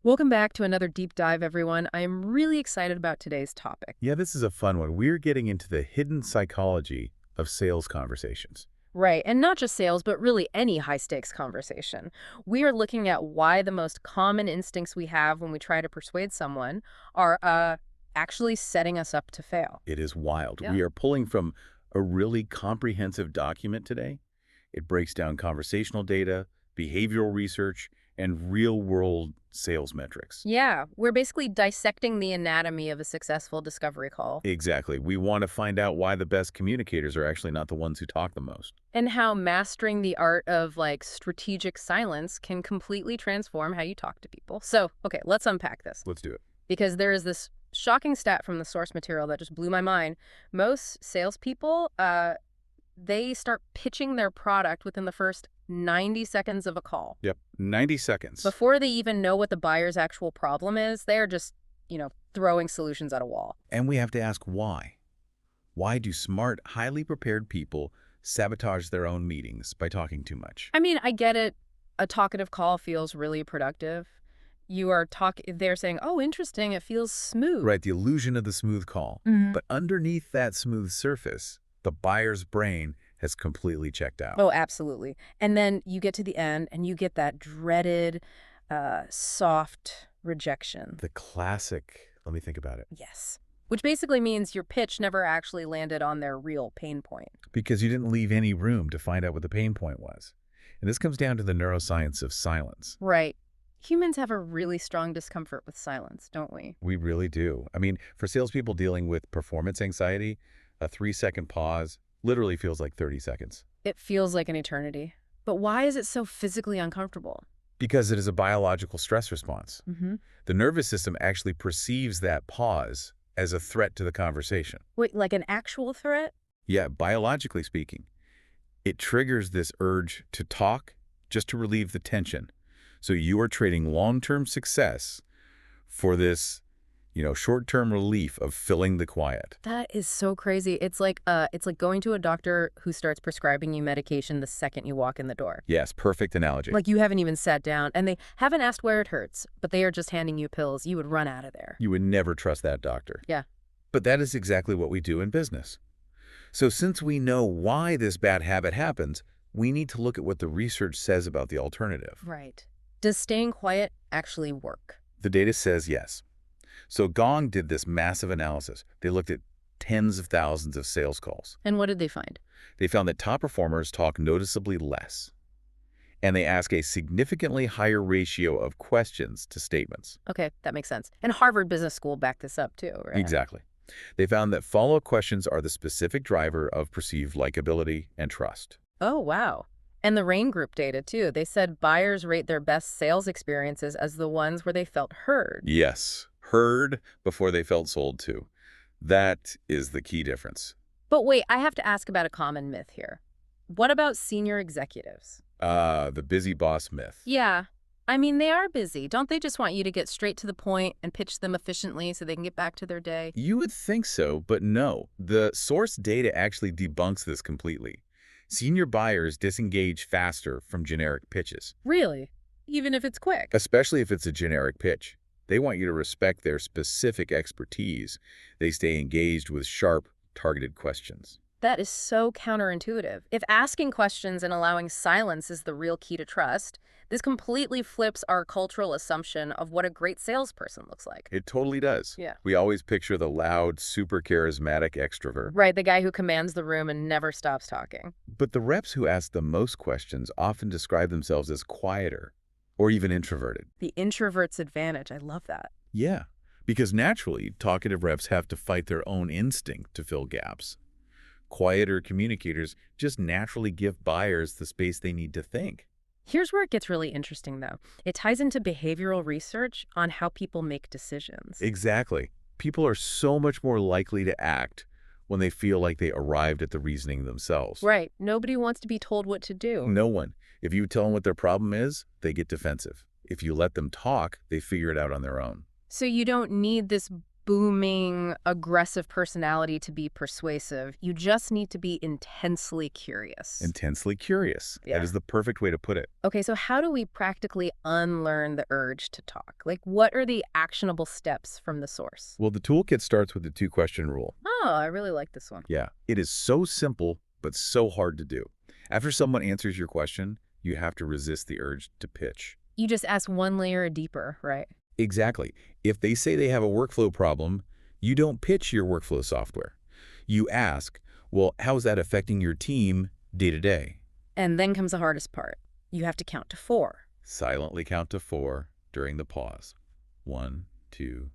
Welcome back to another deep dive, everyone. I am really excited about today's topic. Yeah, this is a fun one. We're getting into the hidden psychology of sales conversations. Right, and not just sales, but really any high-stakes conversation. We are looking at why the most common instincts we have when we try to persuade someone are actually setting us up to fail. It is wild. Yeah. We are pulling from a really comprehensive document today. It breaks down conversational data, behavioral research, and real-world sales metrics. Yeah, we're basically dissecting the anatomy of a successful discovery call Exactly. We want to find out why the best communicators are actually not the ones who talk the most. and how mastering the art of strategic silence can completely transform how you talk to people. So, okay, let's unpack this. Let's do it. Because there is this shocking stat from the source material that just blew my mind. Most salespeople, they start pitching their product within the first 90 seconds of a call. Yep, 90 seconds. Before they even know what the buyer's actual problem is, they're just, throwing solutions at a wall. And we have to ask why. Why do smart, highly prepared people sabotage their own meetings by talking too much? I mean, I get it. A talkative call feels really productive. They're saying, oh, interesting, it feels smooth. Right, the illusion of the smooth call. Mhm. But underneath that smooth surface, the buyer's brain has completely checked out. Oh, absolutely. And then you get to the end and you get that dreaded, soft rejection. The classic, let me think about it. Yes. Which basically means your pitch never actually landed on their real pain point. Because you didn't leave any room to find out what the pain point was. And this comes down to the neuroscience of silence. Right. Humans have a really strong discomfort with silence, don't we? We really do. I mean, for salespeople dealing with performance anxiety, a 3-second pause literally feels like 30 seconds. It feels like an eternity. But why is it so physically uncomfortable? Because it is a biological stress response. Mm-hmm. The nervous system actually perceives that pause as a threat to the conversation. Wait, like an actual threat? Yeah, biologically speaking, it triggers this urge to talk just to relieve the tension. So you are trading long-term success for this, short-term relief of filling the quiet. That is so crazy. It's like going to a doctor who starts prescribing you medication the second you walk in the door. Yes, perfect analogy. Like you haven't even sat down and they haven't asked where it hurts, but they are just handing you pills. You would run out of there. You would never trust that doctor. Yeah. But that is exactly what we do in business. So since we know why this bad habit happens, we need to look at what the research says about the alternative. Right. Does staying quiet actually work? The data says yes. So Gong did this massive analysis. They looked at tens of thousands of sales calls. And what did they find? They found that top performers talk noticeably less. And they ask a significantly higher ratio of questions to statements. Okay, that makes sense. And Harvard Business School backed this up too, right? Exactly. They found that follow-up questions are the specific driver of perceived likability and trust. Oh, wow. And the RAIN group data too. They said buyers rate their best sales experiences as the ones where they felt heard. Yes, heard before they felt sold to. That is the key difference. But wait, I have to ask about a common myth here. What about senior executives? The busy boss myth. Yeah. I mean, they are busy. Don't they just want you to get straight to the point and pitch them efficiently so they can get back to their day? You would think so, but no. The source data actually debunks this completely. Senior buyers disengage faster from generic pitches. Really? Even if it's quick? Especially if it's a generic pitch. They want you to respect their specific expertise. They stay engaged with sharp, targeted questions. That is so counterintuitive. If asking questions and allowing silence is the real key to trust, this completely flips our cultural assumption of what a great salesperson looks like. It totally does. Yeah. We always picture the loud, super charismatic extrovert. Right, the guy who commands the room and never stops talking. But the reps who ask the most questions often describe themselves as quieter or even introverted. The introvert's advantage. I love that. Yeah, because naturally, talkative reps have to fight their own instinct to fill gaps. Quieter communicators just naturally give buyers the space they need to think. Here's where it gets really interesting, though. It ties into behavioral research on how people make decisions. Exactly. People are so much more likely to act when they feel like they arrived at the reasoning themselves. Right. Nobody wants to be told what to do. No one. If you tell them what their problem is, they get defensive. If you let them talk, they figure it out on their own. So you don't need this booming, aggressive personality to be persuasive. You just need to be intensely curious. Intensely curious. Yeah. That is the perfect way to put it. Okay, so how do we practically unlearn the urge to talk? Like, what are the actionable steps from the source? Well, the toolkit starts with the two-question rule. Oh, I really like this one. Yeah, it is so simple, but so hard to do. After someone answers your question, you have to resist the urge to pitch. You just ask one layer deeper, right? Exactly. If they say they have a workflow problem, you don't pitch your workflow software. You ask, well, how is that affecting your team day to day? And then comes the hardest part. You have to count to 4. Silently count to 4 during the pause. 1, 2,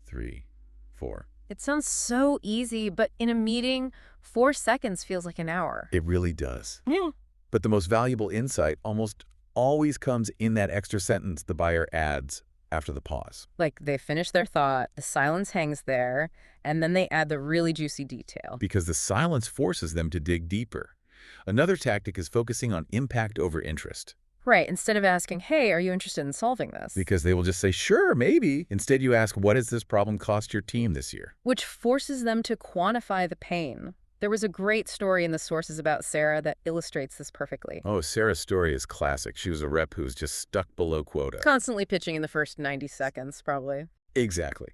3, 4. It sounds so easy, but in a meeting, 4 seconds feels like an hour. It really does. Yeah. But the most valuable insight almost always comes in that extra sentence the buyer adds after the pause. Like they finish their thought, the silence hangs there, and then they add the really juicy detail. Because the silence forces them to dig deeper. Another tactic is focusing on impact over interest. Right, instead of asking, hey, are you interested in solving this? Because they will just say, sure, maybe. Instead, you ask, what has this problem cost your team this year? Which forces them to quantify the pain. There was a great story in the sources about Sarah that illustrates this perfectly. Oh, Sarah's story is classic. She was a rep who was just stuck below quota. Constantly pitching in the first 90 seconds, probably. Exactly.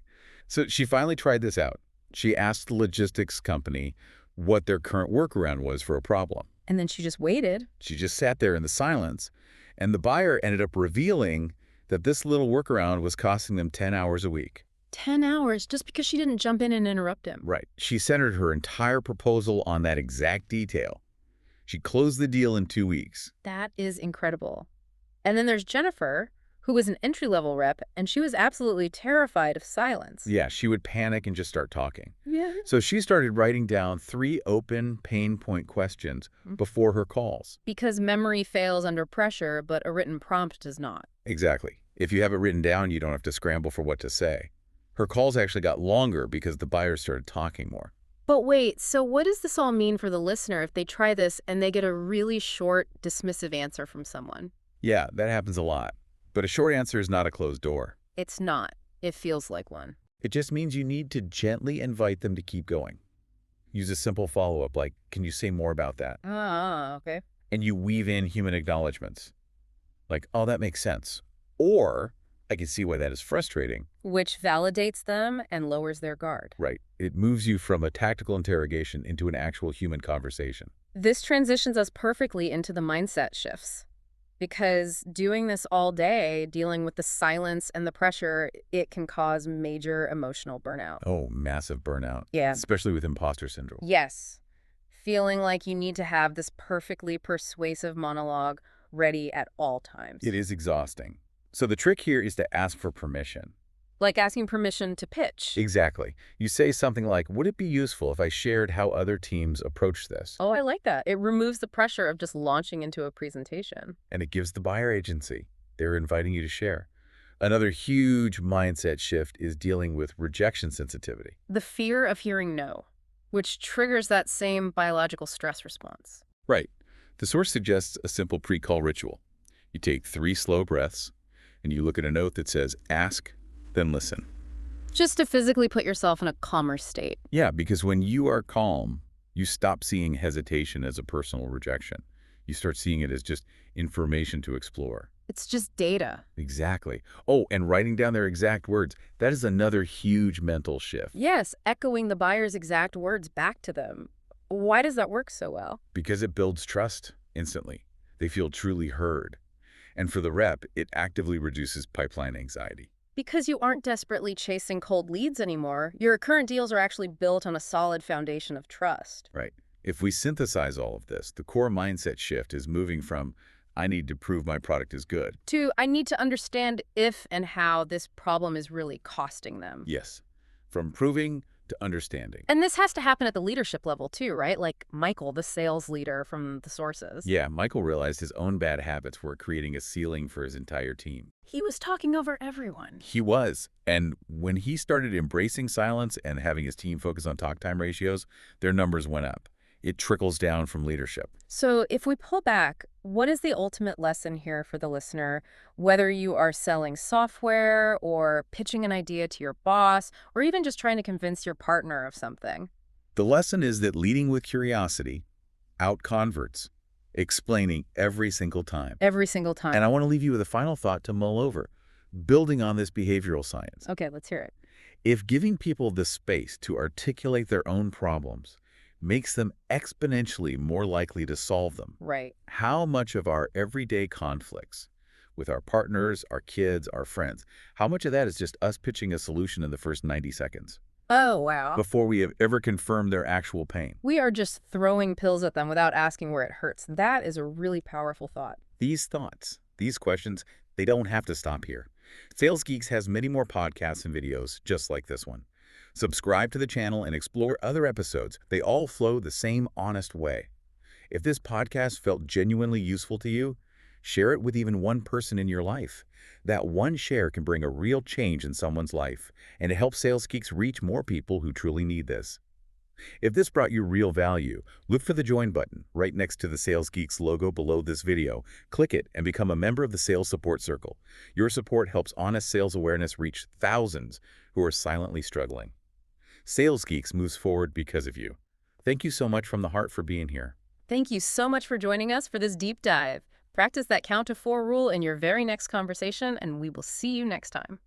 So she finally tried this out. She asked the logistics company what their current workaround was for a problem. And then she just waited. She just sat there in the silence, and the buyer ended up revealing that this little workaround was costing them 10 hours a week. 10 hours just because she didn't jump in and interrupt him. Right. She centered her entire proposal on that exact detail. She closed the deal in 2 weeks. That is incredible. And then there's Jennifer, who was an entry-level rep, and she was absolutely terrified of silence. Yeah, she would panic and just start talking. Yeah. So she started writing down 3 open pain point questions before her calls. Because memory fails under pressure, but a written prompt does not. Exactly. If you have it written down, you don't have to scramble for what to say. Her calls actually got longer because the buyer started talking more. But wait, so what does this all mean for the listener if they try this and they get a really short, dismissive answer from someone? Yeah, that happens a lot. But a short answer is not a closed door. It's not. It feels like one. It just means you need to gently invite them to keep going. Use a simple follow-up like, can you say more about that? Okay. And you weave in human acknowledgments. Like, oh, that makes sense. Or, I can see why that is frustrating. Which validates them and lowers their guard. Right. It moves you from a tactical interrogation into an actual human conversation. This transitions us perfectly into the mindset shifts. Because doing this all day, dealing with the silence and the pressure, it can cause major emotional burnout. Oh, massive burnout. Yeah. Especially with imposter syndrome. Yes. Feeling like you need to have this perfectly persuasive monologue ready at all times. It is exhausting. So the trick here is to ask for permission. Like asking permission to pitch. Exactly. You say something like, would it be useful if I shared how other teams approach this? Oh, I like that. It removes the pressure of just launching into a presentation. And it gives the buyer agency. They're inviting you to share. Another huge mindset shift is dealing with rejection sensitivity. The fear of hearing no, which triggers that same biological stress response. Right. The source suggests a simple pre-call ritual. You take 3 slow breaths, and you look at a note that says, ask, then listen. Just to physically put yourself in a calmer state. Yeah, because when you are calm, you stop seeing hesitation as a personal rejection. You start seeing it as just information to explore. It's just data. Exactly. Oh, and writing down their exact words. That is another huge mental shift. Yes, echoing the buyer's exact words back to them. Why does that work so well? Because it builds trust instantly. They feel truly heard. And for the rep, it actively reduces pipeline anxiety. Because you aren't desperately chasing cold leads anymore. Your current deals are actually built on a solid foundation of trust. Right. If we synthesize all of this, the core mindset shift is moving from, I need to prove my product is good, to, I need to understand if and how this problem is really costing them. yes, from proving to understanding. And this has to happen at the leadership level too, right? Like Michael, the sales leader from the sources. Yeah, Michael realized his own bad habits were creating a ceiling for his entire team. He was talking over everyone. He was. And when he started embracing silence and having his team focus on talk time ratios, their numbers went up. It trickles down from leadership. So if we pull back, What is the ultimate lesson here for the listener? Whether you are selling software or pitching an idea to your boss, or even just trying to convince your partner of something. The lesson is that leading with curiosity out-converts, explaining every single time. Every single And time. I want to leave you with a final thought to mull over, building on this behavioral science. Okay, let's hear it. If giving people the space to articulate their own problems makes them exponentially more likely to solve them, Right. how much of our everyday conflicts with our partners, our kids, our friends, how much of that is just us pitching a solution in the first 90 seconds Oh, wow. before we have ever confirmed their actual pain? We are just throwing pills at them without asking where it hurts. That is a really powerful thought. These thoughts, these questions, they don't have to stop here. Sales Geeks has many more podcasts and videos just like this one. Subscribe to the channel and explore other episodes. They all flow the same honest way. If this podcast felt genuinely useful to you, share it with even one person in your life. That one share can bring a real change in someone's life, and it helps Sales Geeks reach more people who truly need this. If this brought you real value, look for the Join button right next to the Sales Geeks logo below this video. Click it and become a member of the Sales Support Circle. Your support helps honest sales awareness reach thousands who are silently struggling. Sales Geeks moves forward because of you. Thank you so much from the heart for being here. Thank you so much for joining us for this deep dive. Practice that count to 4 rule in your very next conversation, and we will see you next time.